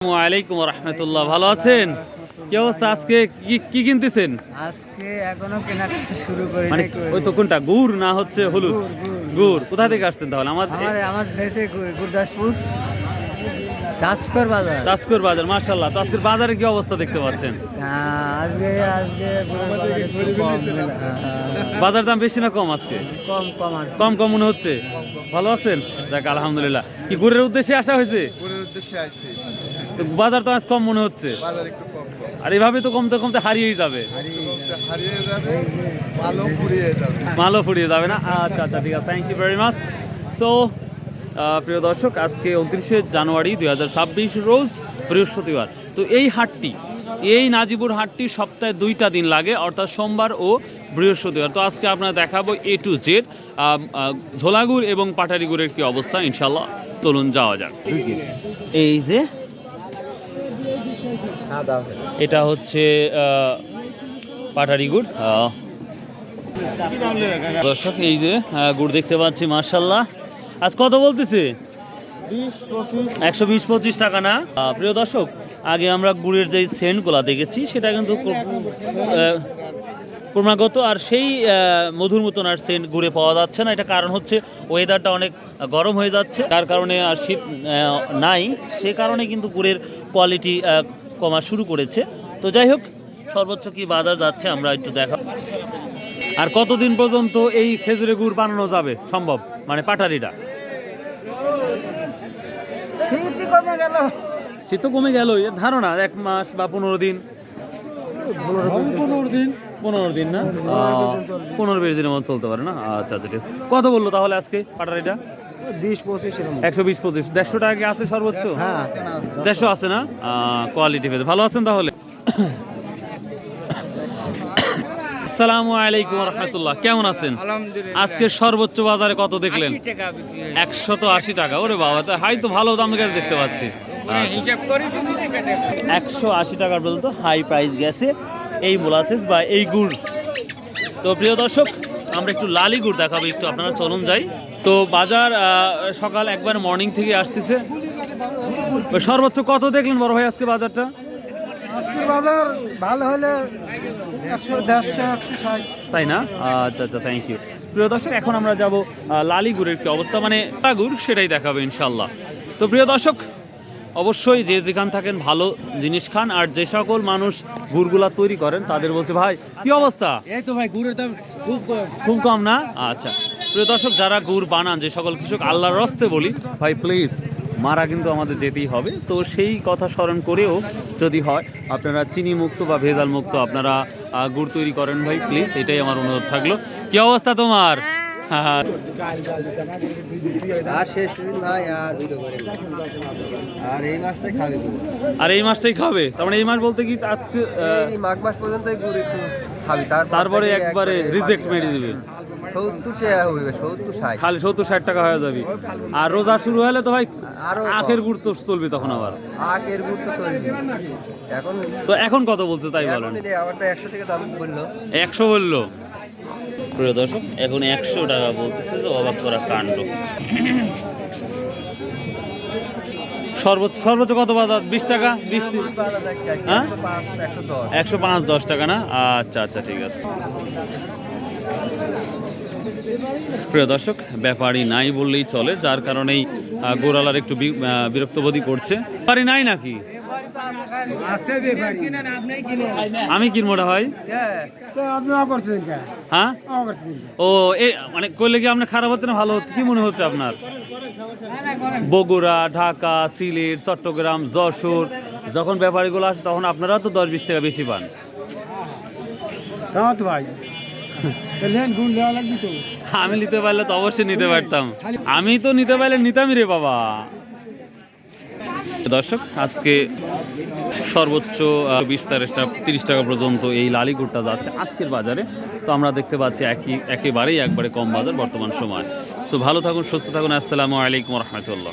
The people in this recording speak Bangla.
আসসালামু আলাইকুম রাহমাতুল্লাহ। ভালো আছেন? কি অবস্থা? আজকে কি কিনতেছেন? আজকে এখনো কেনা শুরু করি মানে নাই। ওই তো কোনটা গুড় না হচ্ছে হলুদ? গুড়। কোথা থেকে আসছেন তাহলে? আমার দেশে গুরদাসপুর চাষকর বাজার। চাষকর বাজার। মাশাআল্লাহ। তো আজকের বাজারে কি অবস্থা দেখতে পাচ্ছেন? আজকে একটু কম বাজার দাম বেশি না কম আজকে? কম কম আছে। কম মনে হচ্ছে। ভালো আছেন? যাক আলহামদুলিল্লাহ। কি গুড়ের উদ্দেশ্যে আসা হয়েছে? গুড়ের উদ্দেশ্যে আইছি। তো বাজার তো আজ কম মনে হচ্ছে। বাজার একটু কম। আর এভাবে তো কমতে হারিয়েই যাবে। হারিয়ে যাবে, মালও ফুরিয়ে যাবে। মালও ফুরিয়ে যাবে না? আচ্ছা ঠিক আছে। Thank you very much. So প্রিয় দর্শক, আজকে 29শে জানুয়ারি 2026 রোজ বৃহস্পতিবার। তো এই নাজিবুর হাটটি সপ্তাহে 2টা দিন লাগে, অর্থাৎ সোমবার ও বৃহস্পতিবার। তো আজকে আপনারা দেখাবো A to Z ঝোলাগুড় এবং পাটারিগুড়ের কি অবস্থা ইনশাল্লাহ। চলুন যাওয়া যাক। এই যে এটা হচ্ছে পাটারিগুড়। দর্শক এই যে গুড় দেখতে পাচ্ছি মাশাল্লাহ। আজ কত বলতেছে? 120-25 টাকা না? প্রিয় দর্শক, আগে আমরা গুড়ের যে সেন্টগুলা দেখেছি সেটা কিন্তু ক্রমাগত আর সেই মধুর মতন আর সেন্ট গুড়ে পাওয়া যাচ্ছে না। এটা কারণ হচ্ছে ওয়েদারটা অনেক গরম হয়ে যাচ্ছে, তার কারণে আর শীত নাই, সে কারণে কিন্তু গুড়ের কোয়ালিটি কমা শুরু করেছে। তো যাই হোক, সর্বোচ্চ কি বাজার যাচ্ছে আমরা একটু দেখা। আর কতদিন পর্যন্ত এই খেজুরের গুড় বানানো যাবে সম্ভব, মানে পাটারিটা? শীত তো কমে গেল, এর ধারণা 1 মাস বা 15 দিন। 15 দিন না? 15-20 দিনের মতো চলতে পারে না? আচ্ছা ঠিক আছে। কত বললো তাহলে আজকে পাটারিটা? 120-25। 150 টাকা কি আছে সর্বোচ্চ? 150 আছে না? কোয়ালিটি পেতে ভালো আছেন তাহলে। আসসালামু আলাইকুম রাহমাতুল্লাহ। কেমন আছেন? আজকে সর্বোচ্চ বাজারে কত দেখলেন? 180 টাকা। ওরে বাবা, তা হাই তো ভালো দামে গেছে দেখতে পাচ্ছি। 180 টাকার পর্যন্ত হাই প্রাইস গেছে এই মোলাসেস বা এই গুড়। তো প্রিয় দর্শক, আমরা একটু লালি গুড় দেখাবো একটু, আপনারা চলুন যাই। তো বাজার সকাল একবার মর্নিং থেকে আসতেছে। সর্বোচ্চ কত দেখলেন বড় ভাই আজকে বাজারটা? আজকের বাজার ভালো হলে 150-160। তাই না? আচ্ছা থ্যাংক ইউ। প্রিয় দর্শক, এখন আমরা যাব লালি গুড়ের কি অবস্থা, মানে গুড়, সেটাই দেখাবে ইনশাল্লাহ। তো প্রিয় দর্শক, অবশ্যই যে যেখান থাকেন ভালো জিনিস খান। আর যে সকল মানুষ গুড়গুলা তৈরি করেন তাদের বলছে, ভাই কি অবস্থা? এই তো ভাই, গুড়ের দাম খুব কম না? আচ্ছা প্রিয় দর্শক, যারা গুড় বানান, যে সকল কৃষক, আল্লাহর রাস্তে বলি ভাই প্লিজ, মারা কিন্তু আমাদের যেতেই হবে। তো সেই কথা স্মরণ করেও যদি হয় আপনারা চিনি মুক্ত বা ভেজাল মুক্ত আপনারা গুড় তৈরি করেন ভাই প্লিজ, এটাই আমার অনুরোধ থাকলো। কি অবস্থা তোমার? আর এই মাসটাই খাবে? তার মানে এই মাস বলতে কি আজকে মাঘ মাস পর্যন্ত খাবি, তারপরে একবারে রিজেক্ট মেরে দিবে? 70-60 খালি 70-60 টাকা হয়ে যাবে। আর রোজা শুরু হলে তো ভাই আখের গুড় তো চলবে তখন, আবার আখের গুড় তো চলবে। এখন কত বলছে তাই বলেন? আমারটা 100 টাকা দাম বললো। 100 বললো? প্রিয় দর্শক, এখন 100 টাকা বলতেছে, যে অবাক করা কাণ্ড। সর্বোচ্চ কত বাজার? 20 টাকা? 20? হ্যাঁ, 105-10 টাকা না? আচ্ছা ঠিক আছে। প্রিয় দর্শক, ব্যাপারই নাই বললেই চলে, যার কারণেই গোড়ালার একটু বিরক্তবোধই করছে। ব্যাপারই নাই নাকি? আমি কিনবো না ভাই। হ্যাঁ, ও মানে করলে কি আপনার খারাপ হচ্ছে না ভালো হচ্ছে? কি মনে হচ্ছে আপনার? বগুড়া, ঢাকা, সিলেট, চট্টগ্রাম, যশোর যখন ব্যাপারীগুলো আসে তখন আপনারা তো 10-20 টাকা বেশি পান। আমি নিতে পারলে তো অবশ্যই নিতে পারতাম। আমি তো নিতে পারলে নিতামই রে বাবা। দর্শক, আজকে সর্বোচ্চ 20-30 টাকা পর্যন্ত এই লালি গুড়টা যাচ্ছে আজকের বাজারে। তো আমরা দেখতে পাচ্ছি একবারে কম বাজার বর্তমান সময়। সো ভালো থাকুন, সুস্থ থাকুন। আসসালামু আলাইকুম রহমতুল্লাহ।